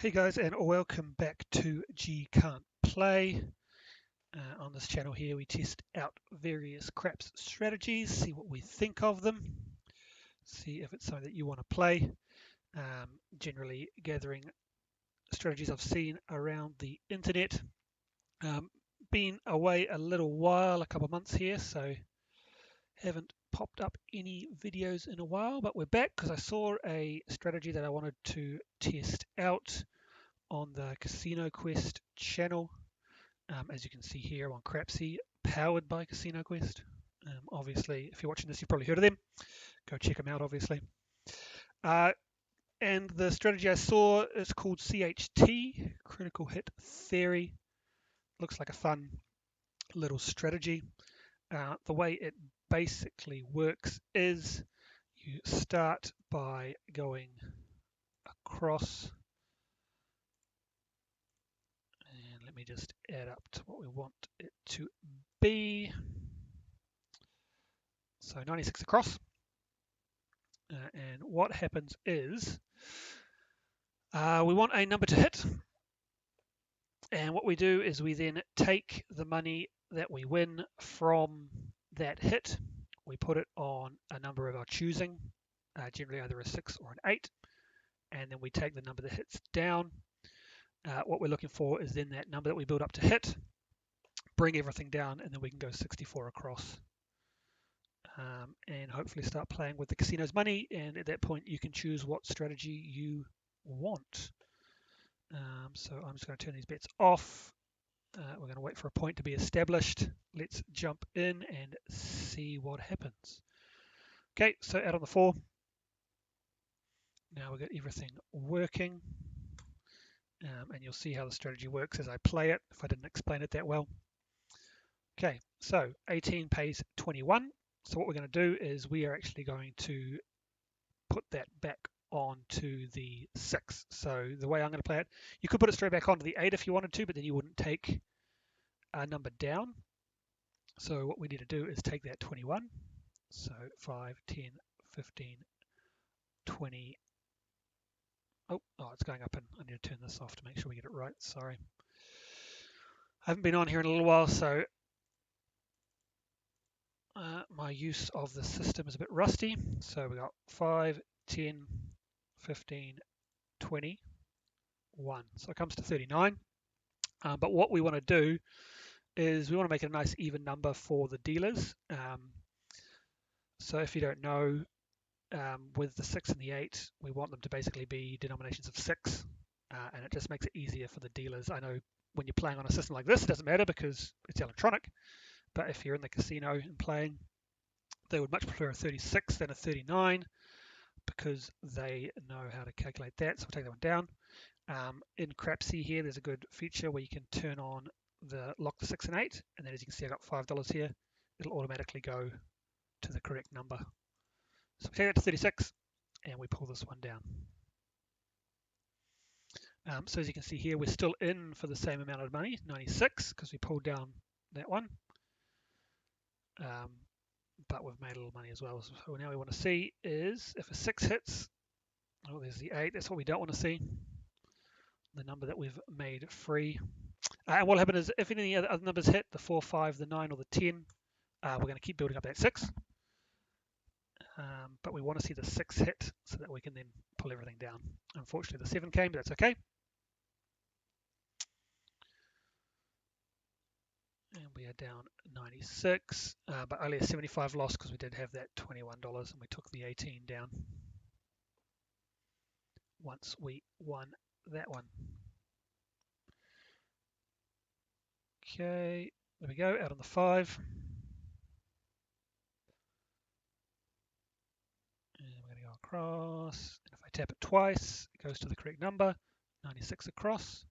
Hey guys, and welcome back to G Can't Play. On this channel here, we test out various craps strategies, see what we think of them, see if it's something that you want to play. Generally gathering strategies I've seen around the internet. Been away a little while, a couple of months here, so haven't popped up any videos in a while, but we're back because I saw a strategy that I wanted to test out on the Casino Quest channel. As you can see here, I'm on Crapsy, powered by Casino Quest. Obviously, if you're watching this, you've probably heard of them. Go check them out, obviously. And the strategy I saw is called CHT, Critical Hit Theory. Looks like a fun little strategy. The way it basically works is you start by going across. And let me just add up to what we want it to be. So 96 across. And what happens is we want a number to hit. And what we do is we then take the money that we win from that hit. We put it on a number of our choosing, generally either a 6 or an 8. And then we take the number that hits down. What we're looking for is then that number that we build up to hit, bring everything down, and then we can go 64 across. And hopefully start playing with the casino's money, and at that point you can choose what strategy you want. So I'm just going to turn these bets off. We're going to wait for a point to be established. Let's jump in and see what happens. Okay, so out on the 4. Now we've got everything working, and you'll see how the strategy works as I play it if I didn't explain it that well. Okay, so 18 pays 21. So what we're going to do is we are actually going to put that back onto the 6. So the way I'm going to play it, you could put it straight back onto the 8 if you wanted to, but then you wouldn't take a number down. So what we need to do is take that 21. So 5, 10, 15, 20. Oh, it's going up, and I need to turn this off to make sure we get it right. Sorry. I haven't been on here in a little while, so my use of the system is a bit rusty. So we got 5, 10, 15, 20, 1. So it comes to 39. But what we want to do is we want to make it a nice even number for the dealers. So if you don't know, with the 6 and the 8, we want them to basically be denominations of 6, and it just makes it easier for the dealers. I know when you're playing on a system like this, it doesn't matter because it's electronic, but if you're in the casino and playing, they would much prefer a 36 than a 39 because they know how to calculate that. So we'll take that one down. In Crapsy here, there's a good feature where you can turn on the lock the 6 and 8, and then as you can see, I got $5 here. It'll automatically go to the correct number. So we take that to 36, and we pull this one down. So as you can see here, we're still in for the same amount of money, 96, because we pulled down that one. But we've made a little money as well. So now we want to see is if a 6 hits, oh, there's the 8. That's what we don't want to see, the number that we've made free. And what will happen is if any other numbers hit, the 4, 5, the 9, or the 10, we're going to keep building up that 6. But we want to see the 6 hit so that we can then pull everything down. Unfortunately, the 7 came, but that's okay. And we are down 96, but only a 75 loss because we did have that $21 and we took the 18 down once we won that one. Okay, there we go, out on the 5. And we're going to go across. And if I tap it twice, it goes to the correct number, 96 across.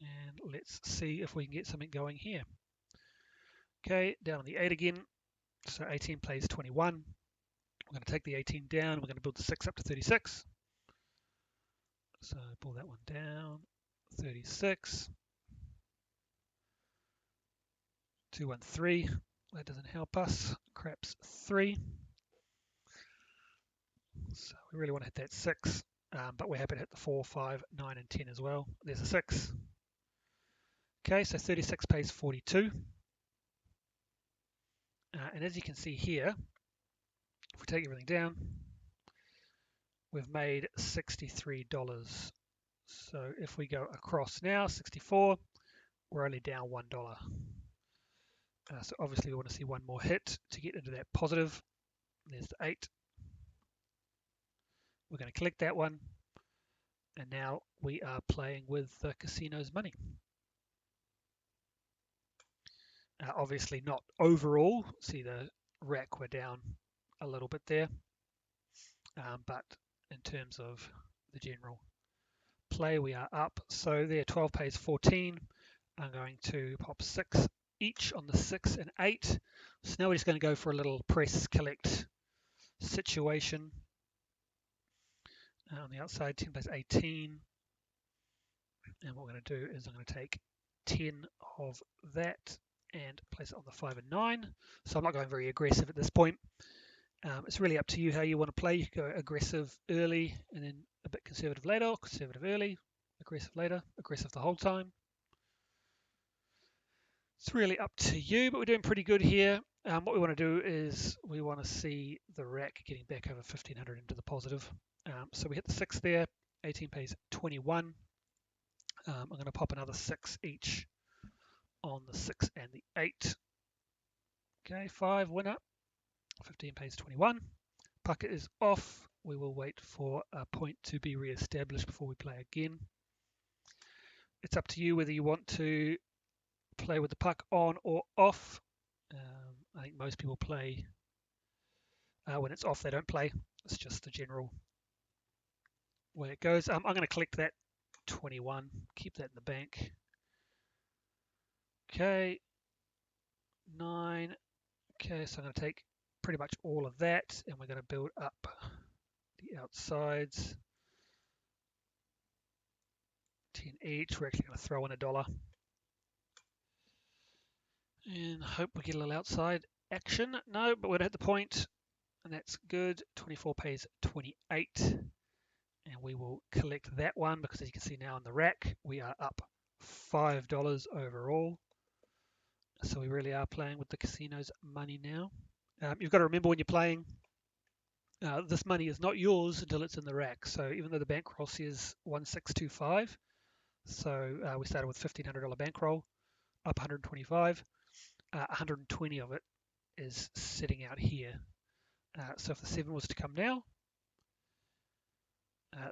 And let's see if we can get something going here. Okay, down on the 8 again. So 18 plays 21. We're going to take the 18 down. We're going to build the 6 up to 36. So pull that one down. 36. 213. That doesn't help us. Craps 3. So we really want to hit that 6. but we're happy to hit the 4, 5, 9, and 10 as well. There's a 6. Okay, so 36 pays 42. And as you can see here, if we take everything down, we've made $63. So if we go across now, 64, we're only down $1. So obviously we want to see one more hit to get into that positive. There's the 8. We're going to collect that one. And now we are playing with the casino's money. Obviously not overall. See the rack, we're down a little bit there. But in terms of the general play, we are up. So there, 12 pays 14. I'm going to pop 6 each on the 6 and 8. So now we're just going to go for a little press collect situation. On the outside, 10 pays 18. And what we're going to do is I'm going to take 10 of that and place it on the 5 and 9. So I'm not going very aggressive at this point. It's really up to you how you want to play. You can go aggressive early and then a bit conservative later, or conservative early, aggressive later, aggressive the whole time. It's really up to you, but we're doing pretty good here. What we want to do is we want to see the rack getting back over 1500 into the positive. So we hit the 6 there, 18 pays 21. I'm going to pop another 6 each on the 6 and the 8. Okay, 5 winner, 15 pays 21. Pucker is off. We will wait for a point to be re-established before we play again. It's up to you whether you want to play with the puck on or off. I think most people play when it's off, they don't play. It's just the general way it goes. I'm going to collect that 21, keep that in the bank. Okay, 9. Okay, so I'm going to take pretty much all of that and we're going to build up the outsides. 10 each. We're actually going to throw in $1 and hope we get a little outside action. No, but we're going to hit the point and that's good. 24 pays 28 and we will collect that one because as you can see now in the rack we are up $5 overall. So we really are playing with the casino's money now. You've got to remember when you're playing, this money is not yours until it's in the rack. So even though the bankroll says 1625, so we started with $1,500 bankroll, up 125, 120 of it is sitting out here. So if the 7 was to come now,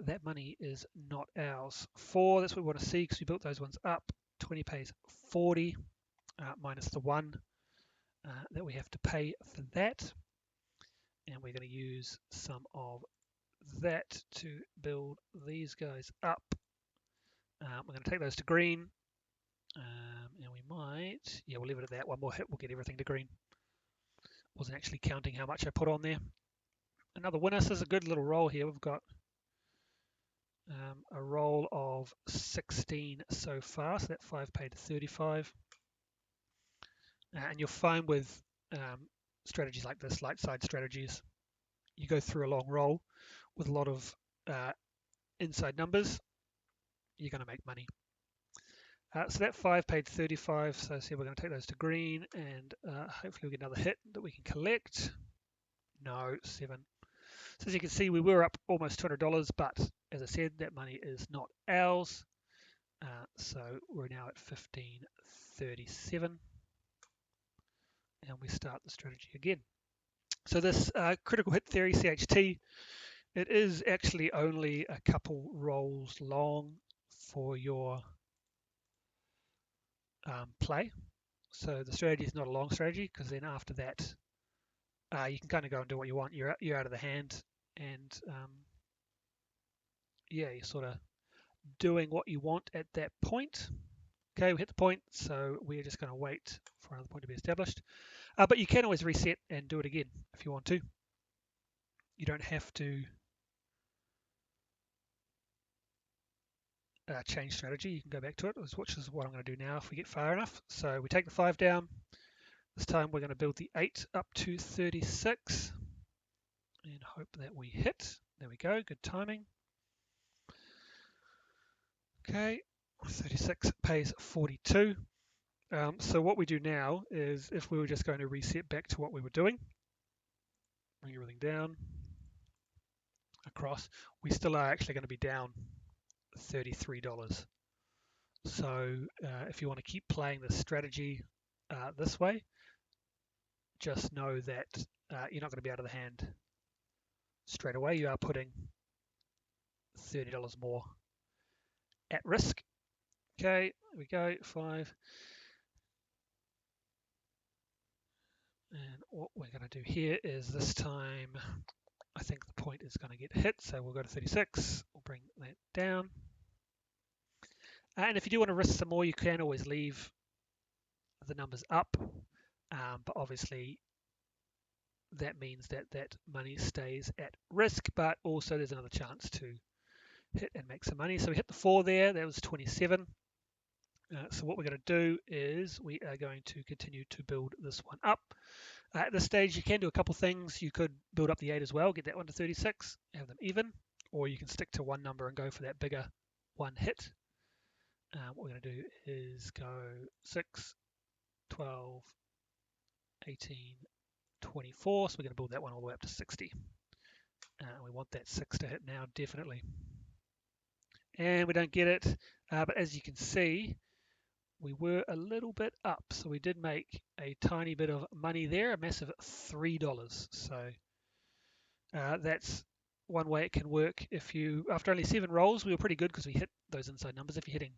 that money is not ours. 4, that's what we want to see because we built those ones up. 20 pays 40 minus the 1 that we have to pay for that. And we're going to use some of that to build these guys up. We're going to take those to green. And we might, yeah, we'll leave it at that. One more hit, we'll get everything to green. Wasn't actually counting how much I put on there. Another winner. So this is a good little roll here. We've got a roll of 16 so far. So that 5 paid 35. And you'll find with strategies like this, light side strategies, you go through a long roll with a lot of inside numbers, you're going to make money. So that 5 paid 35, so see, we're going to take those to green and hopefully we'll get another hit that we can collect. No, 7. So as you can see, we were up almost $200, but as I said, that money is not ours. So we're now at 1537 and we start the strategy again. So this critical hit theory, CHT, it is actually only a couple rolls long for your play. So the strategy is not a long strategy because then after that you can kind of go and do what you want. You're out of the hand and yeah, you're sort of doing what you want at that point. Okay, we hit the point, so we're just going to wait for another point to be established. But you can always reset and do it again if you want to. You don't have to change strategy. You can go back to it, which is what I'm going to do now if we get far enough. So we take the 5 down. This time we're going to build the 8 up to 36 and hope that we hit. There we go, good timing. Okay, 36 pays 42. So what we do now is if we were just going to reset back to what we were doing, bring everything down, across, we still are actually going to be down $33. So if you want to keep playing the strategy this way, just know that you're not going to be out of the hand straight away. You are putting $30 more at risk. Okay, there we go, 5. And what we're going to do here is this time, I think the point is going to get hit. So we'll go to 36. We'll bring that down. And if you do want to risk some more, you can always leave the numbers up. But obviously, that means that that money stays at risk, but also there's another chance to hit and make some money. So we hit the 4 there. That was 27. So what we're going to do is we are going to continue to build this one up. At this stage, you can do a couple things. You could build up the 8 as well, get that one to 36, have them even, or you can stick to one number and go for that bigger one hit. What we're going to do is go 6, 12, 18, 24. So we're going to build that one all the way up to 60. We want that 6 to hit now, definitely. And we don't get it, but as you can see, we were a little bit up. So we did make a tiny bit of money there, a massive $3. So that's one way it can work. If you, after only 7 rolls, we were pretty good because we hit those inside numbers. If you're hitting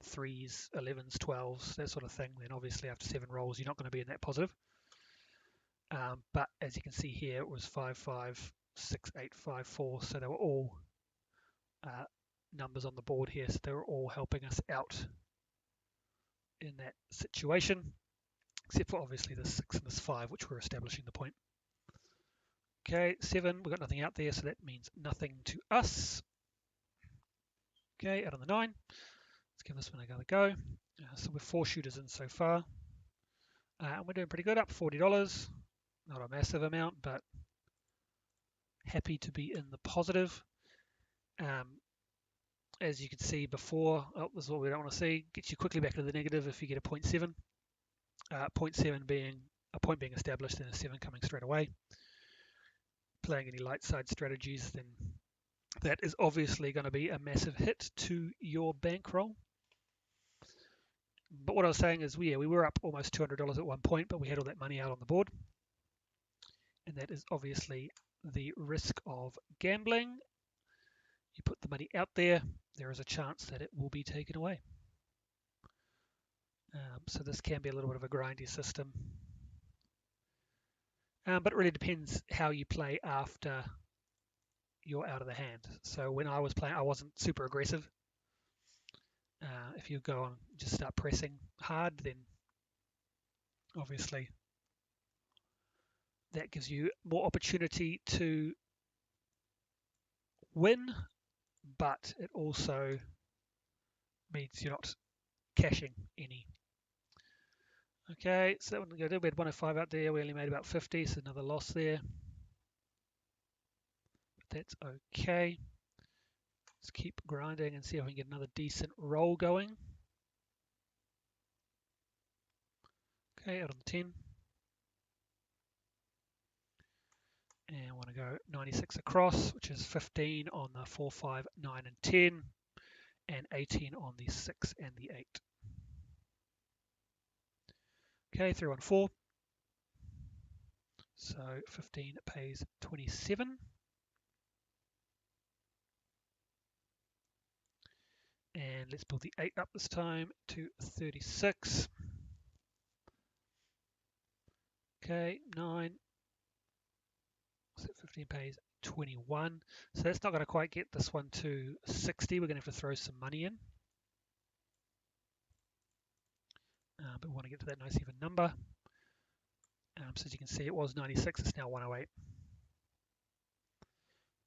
3s, 11s, 12s, that sort of thing, then obviously after 7 rolls, you're not going to be in that positive. But as you can see here, it was 5, 5, 6, 8, 5, 4. So they were all numbers on the board here. So they were all helping us out in that situation, except for obviously the 6 and this 5, which were establishing the point. Okay, 7, we've got nothing out there, so that means nothing to us. Okay, out on the 9. Let's give this one another go. So we're 4 shooters in so far. And we're doing pretty good, up $40. Not a massive amount, but happy to be in the positive. As you can see before, this is what we don't want to see. Gets you quickly back to the negative if you get a 0.7. 0.7 being a point being established and a 7 coming straight away. Playing any light side strategies, then that is obviously going to be a massive hit to your bankroll. But what I was saying is, we were up almost $200 at one point, but we had all that money out on the board. And that is obviously the risk of gambling. You put the money out there, there is a chance that it will be taken away. So this can be a little bit of a grindy system. But it really depends how you play after you're out of the hand. So when I was playing, I wasn't super aggressive. If you go on, just start pressing hard, then obviously that gives you more opportunity to win, but it also means you're not cashing any. Okay, so that one we had 105 out there. We only made about 50, so another loss there. But that's okay. Let's keep grinding and see if we can get another decent roll going. Okay, out on the 10. And I want to go 96 across, which is 15 on the 4, 5, 9, and 10, and 18 on the 6 and the 8. Okay, 3, 1, 4. So 15 pays 27. And let's build the 8 up this time to 36. Okay, 9. So 15 pays 21. So that's not going to quite get this one to 60. We're going to have to throw some money in. But we want to get to that nice even number. So as you can see, it was 96. It's now 108.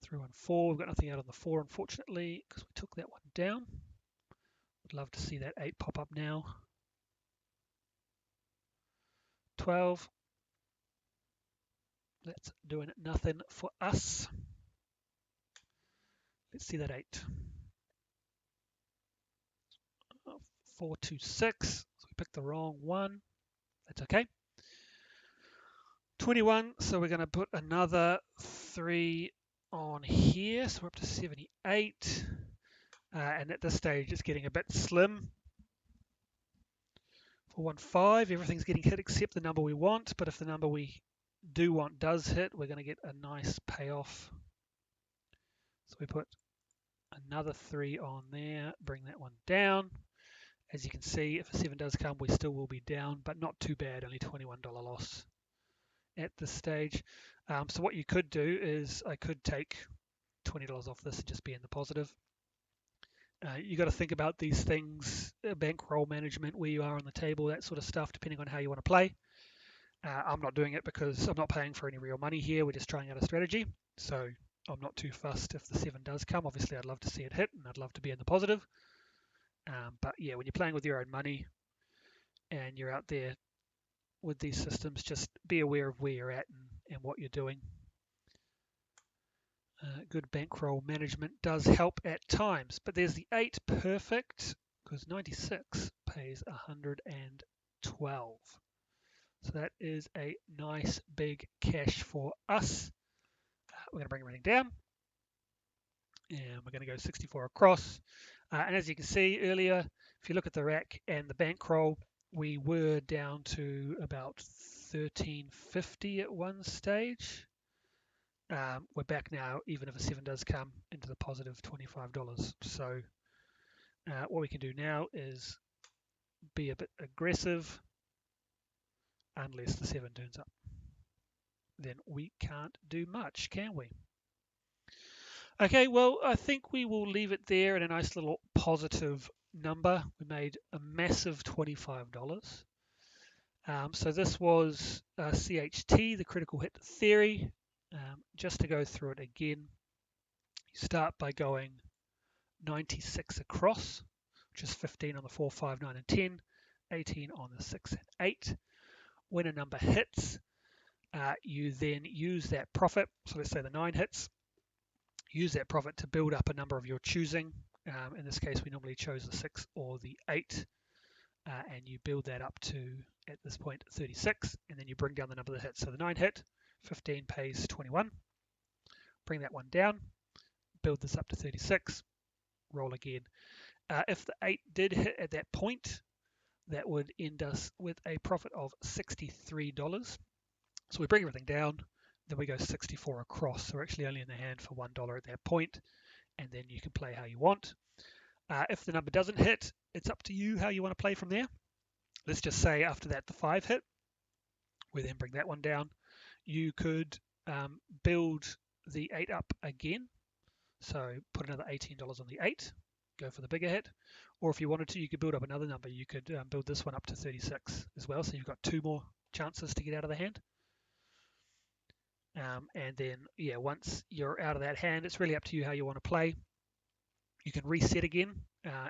3, 1, 4. We've got nothing out on the 4, unfortunately, because we took that one down. Would love to see that 8 pop up now. 12. That's doing nothing for us. Let's see that 8. 426. So we picked the wrong one. That's okay. 21. So we're going to put another 3 on here. So we're up to 78. And at this stage, it's getting a bit slim. 415. Everything's getting hit except the number we want. But if the number we do want does hit, we're going to get a nice payoff. So we put another 3 on there, bring that one down. As you can see, if a 7 does come, we still will be down, but not too bad, only $21 loss at this stage. So what you could do is I could take $20 off this and just be in the positive. You got to think about these things, bankroll management, where you are on the table, that sort of stuff, depending on how you want to play. I'm not doing it because I'm not paying for any real money here. We're just trying out a strategy. So I'm not too fussed if the 7 does come. Obviously, I'd love to see it hit and I'd love to be in the positive. But yeah, when you're playing with your own money and you're out there with these systems, just be aware of where you're at and what you're doing. Good bankroll management does help at times. But there's the 8 perfect, because 96 pays 112. So that is a nice big cash for us. We're going to bring everything down. And we're going to go 64 across. And as you can see earlier, if you look at the rack and the bankroll, we were down to about 1350 at one stage. We're back now, even if a 7 does come, into the positive $25. So what we can do now is be a bit aggressive, unless the 7 turns up. Then we can't do much, can we? Okay, well, I think we will leave it there at a nice little positive number. We made a massive $25. So this was CHT, the critical hit theory. Just to go through it again, you start by going 96 across, which is 15 on the 4, 5, 9, and 10, 18 on the 6 and 8. When a number hits, you then use that profit. So let's say the 9 hits. Use that profit to build up a number of your choosing. In this case, we normally chose the 6 or the 8. And you build that up to, at this point, 36. And then you bring down the number that hits. So the 9 hit, 15 pays 21. Bring that one down. Build this up to 36. Roll again. If the 8 did hit at that point, that would end us with a profit of $63. So we bring everything down, then we go 64 across. So we're actually only in the hand for $1 at that point, and then you can play how you want. If the number doesn't hit, it's up to you how you want to play from there. Let's just say after that the 5 hit, we then bring that one down. You could build the 8 up again. So put another $18 on the 8, go for the bigger hit. Or if you wanted to, you could build up another number. You could build this one up to 36 as well. So you've got 2 more chances to get out of the hand. And then, yeah, once you're out of that hand, it's really up to you how you want to play. You can reset again.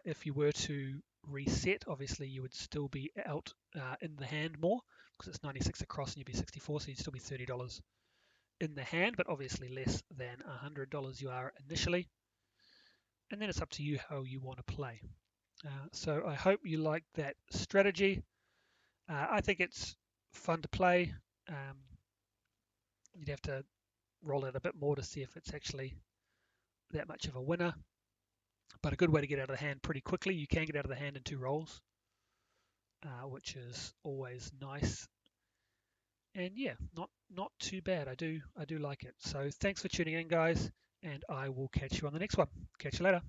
If you were to reset, obviously you would still be out in the hand more, because it's 96 across and you'd be 64, so you'd still be $30 in the hand, but obviously less than $100 you are initially. And then it's up to you how you want to play. So I hope you like that strategy. I think it's fun to play. You'd have to roll it a bit more to see if it's actually that much of a winner. But a good way to get out of the hand pretty quickly. You can get out of the hand in 2 rolls, which is always nice. And yeah, not too bad. I do like it. So thanks for tuning in, guys, and I will catch you on the next one. Catch you later.